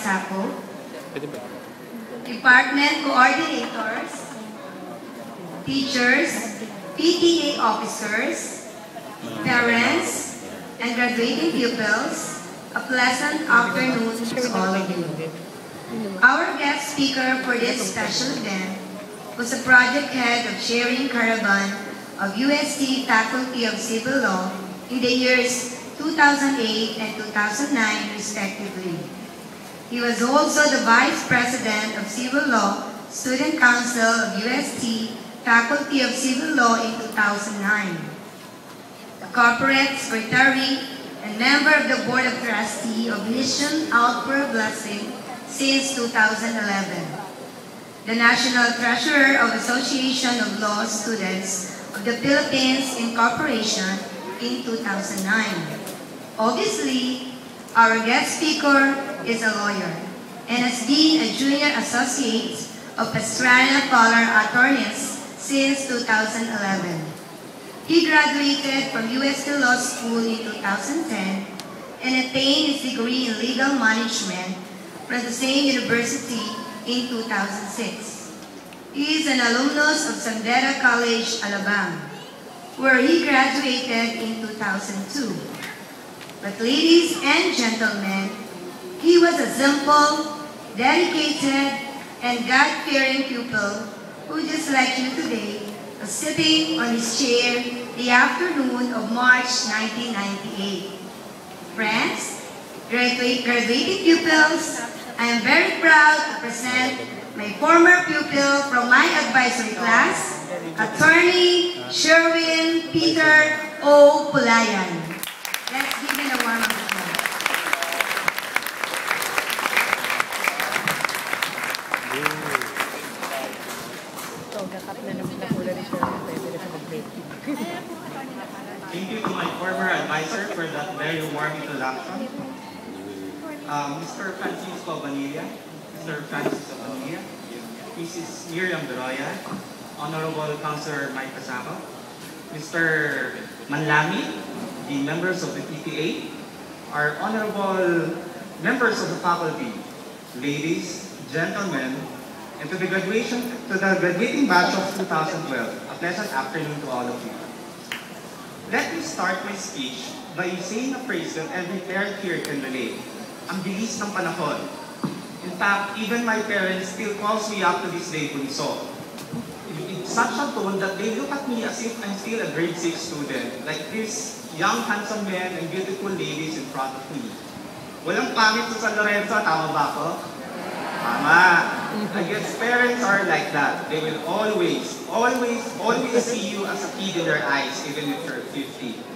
SACO, department coordinators, teachers, PTA officers, parents, and graduating pupils, a pleasant afternoon to all of you. Our guest speaker for this special event was the project head of Sharing Caravan of UST Faculty of Civil Law in the years 2008 and 2009 respectively. He was also the Vice President of Civil Law Student Council of UST Faculty of Civil Law in 2009, the Corporate Secretary and member of the Board of Trustees of Mission Outpour Blessing since 2011. The National Treasurer of Association of Law Students of the Philippines Incorporation in 2009. Obviously, our guest speaker is a lawyer and has been a junior associate of Pastrana Fowler Attorneys since 2011. He graduated from UST Law School in 2010 and attained his degree in legal management from the same university in 2006. He is an alumnus of Sandera College, Alabama, where he graduated in 2002. But ladies and gentlemen, he was a simple, dedicated, and God-fearing pupil who, just like you today, was sitting on his chair the afternoon of March 1998. Friends, graduating pupils, I am very proud to present my former pupil from my advisory class, Attorney Sherwin Peter O. Pulayan. Let's give him a warm applause. Thank you to my former advisor for that very warm introduction. Mr. Francisco Bonilla, Mrs. Miriam Beroya, Honorable Councilor Mike Pasaco, Mr. Manlami, the members of the PTA, our honorable members of the faculty, ladies, gentlemen, and to the graduating batch of 2012, a pleasant afternoon to all of you. Let me start my speech by saying a phrase that every parent here can relate. Ang bilis ng panahon. In fact, even my parents still calls me up to this day, bunso. It's such a tone that they look at me as if I'm still a grade 6 student, like these young, handsome men and beautiful ladies in front of me. Walang pangit sa San Lorenzo, tama ba ako? Tama. I guess parents are like that. They will always see you as a kid in their eyes, even if you're 50.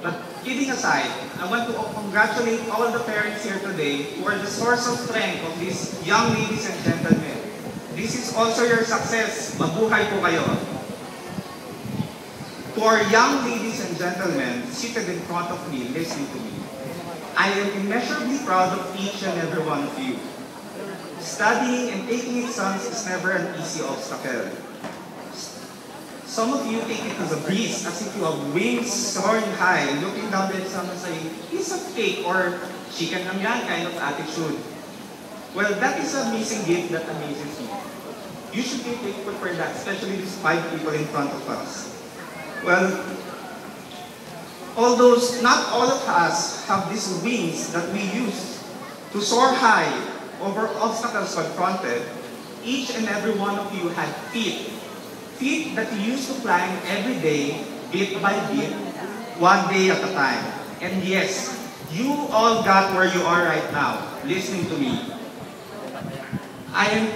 But kidding aside, I want to congratulate all the parents here today who are the source of strength of these young ladies and gentlemen. This is also your success. Mabuhay po kayo. To our young ladies and gentlemen seated in front of me, listening to me, I am immeasurably proud of each and every one of you. Studying and taking exams is never an easy obstacle. Some of you take it as a breeze, as if you have wings soaring high, looking down the exam and saying, piece of cake or chicken lang yan kind of attitude. Well, that is a missing gift that amazes me. You should be thankful for that, especially these 5 people in front of us. Well, not all of us have these wings that we use to soar high over obstacles confronted. Each and every one of you had feet that you used to climb every day, bit by bit, one day at a time. And yes, you all got where you are right now, listening to me. I am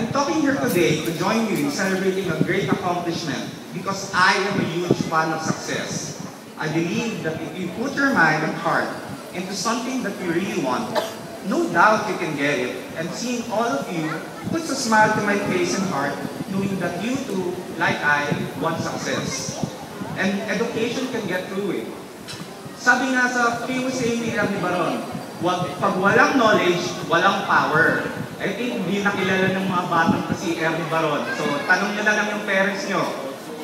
talking here today to join you in celebrating a great accomplishment because I am a huge fan of success. I believe that if you put your mind and heart into something that you really want, no doubt you can get it. And seeing all of you puts a smile to my face and heart, knowing that you too, like I, want success. And education can get through it. Sabi nga sa famous saying ni Ernie Baron, pag walang knowledge, walang power. I think hindi nakilala ng mga batang kasi Ernie Baron. So tanong nyo na lang yung parents nyo.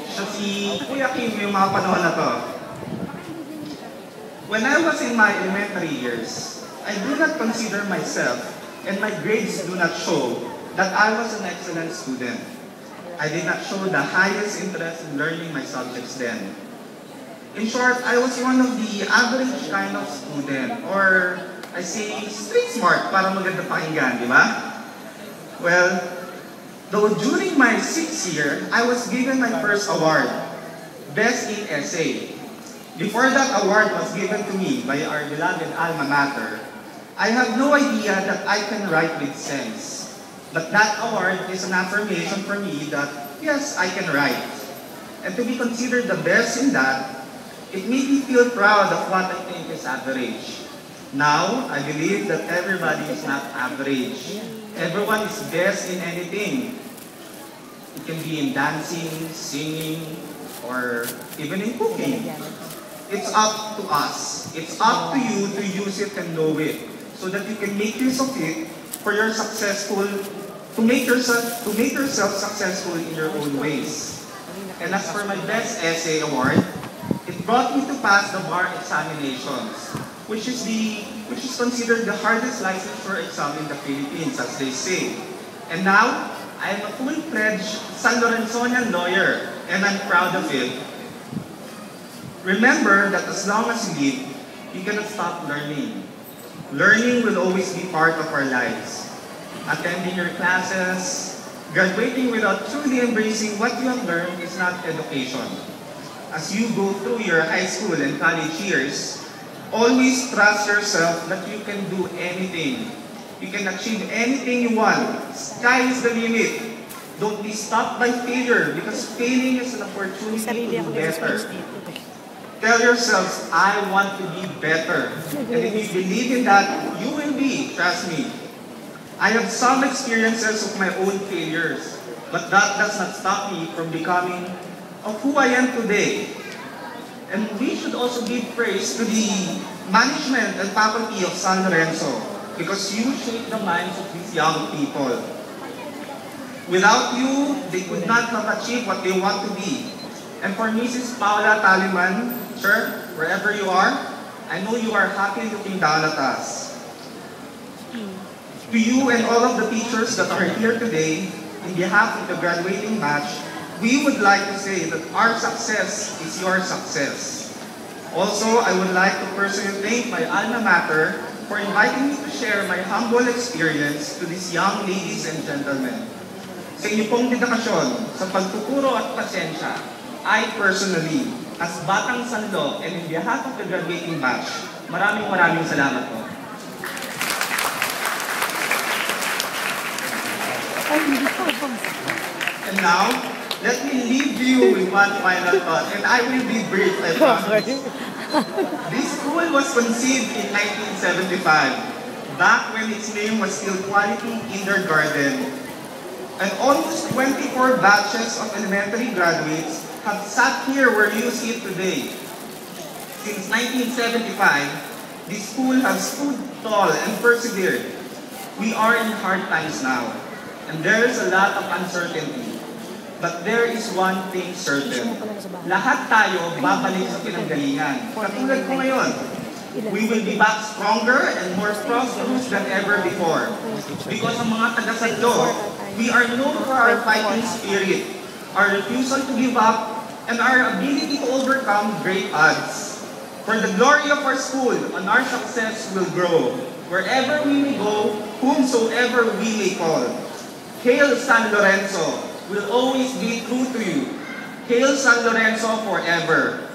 Siya si Kuya Kim yung mga panahon na to. When I was in my elementary years, I do not consider myself, and my grades do not show, that I was an excellent student. I did not show the highest interest in learning my subjects then. In short, I was one of the average kind of student, or I say street smart para maganda pakinggan, di ba? Well, though during my 6th year, I was given my first award, Best in Essay. Before that award was given to me by our beloved alma mater, I have no idea that I can write with sense. But that award is an affirmation for me that, yes, I can write. And to be considered the best in that, it made me feel proud of what I think is average. Now, I believe that everybody is not average. Everyone is best in anything. It can be in dancing, singing, or even in cooking. It's up to us. It's up to you to use it and know it, so that you can make use of it for your to make yourself successful in your own ways. And as for my best essay award, it brought me to pass the bar examinations, which is considered the hardest licensure exam in the Philippines, as they say. And now, I am a full-fledged San Lorenzonian lawyer, and I'm proud of it. Remember that as long as you live, you cannot stop learning. Learning will always be part of our lives. Attending your classes, graduating without truly embracing what you have learned is not education. As you go through your high school and college years, always trust yourself that you can do anything. You can achieve anything you want. Sky is the limit. Don't be stopped by failure, because failing is an opportunity to do better. Tell yourselves, I want to be better. And if you believe in that, you will be, trust me. I have some experiences of my own failures, but that does not stop me from becoming of who I am today. And we should also give praise to the management and faculty of San Lorenzo, because you shape the minds of these young people. Without you, they could not have achieved what they want to be. And for Mrs. Paula Taliman, sir, wherever you are, I know you are happy looking down at us. To you and all of the teachers that are here today, in behalf of the graduating batch, we would like to say that our success is your success. Also, I would like to personally thank my alma mater for inviting me to share my humble experience to these young ladies and gentlemen. Sa inyo pong dedikasyon, sa pagtuturo at pasensya, I personally, as Batang Sanlo and in behalf of the graduating batch, maraming salamat po. And now, let me leave you with one final thought, and I will be brief, I promise. This school was conceived in 1975, back when its name was still Quality Kindergarten. And almost 24 batches of elementary graduates have sat here where you sit today. Since 1975, this school has stood tall and persevered. We are in hard times now, and there is a lot of uncertainty. But there is one thing certain. Lahat tayo babalik sa pinanggalingan. Katulad ko ngayon, we will be back stronger and more prosperous than ever before. Because ang mga taga-Sadlo, we are known for our fighting spirit, our refusal to give up, and our ability to overcome great odds. For the glory of our school and our success will grow, wherever we may go, whomsoever we may call. Hail San Lorenzo will always be true to you. Hail San Lorenzo forever.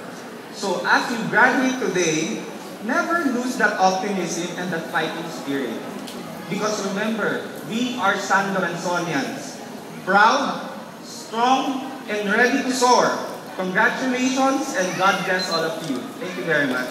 So as you graduate today, never lose that optimism and that fighting spirit. Because remember, we are San Lorenzonians. Proud, strong, and ready to soar. Congratulations and God bless all of you. Thank you very much.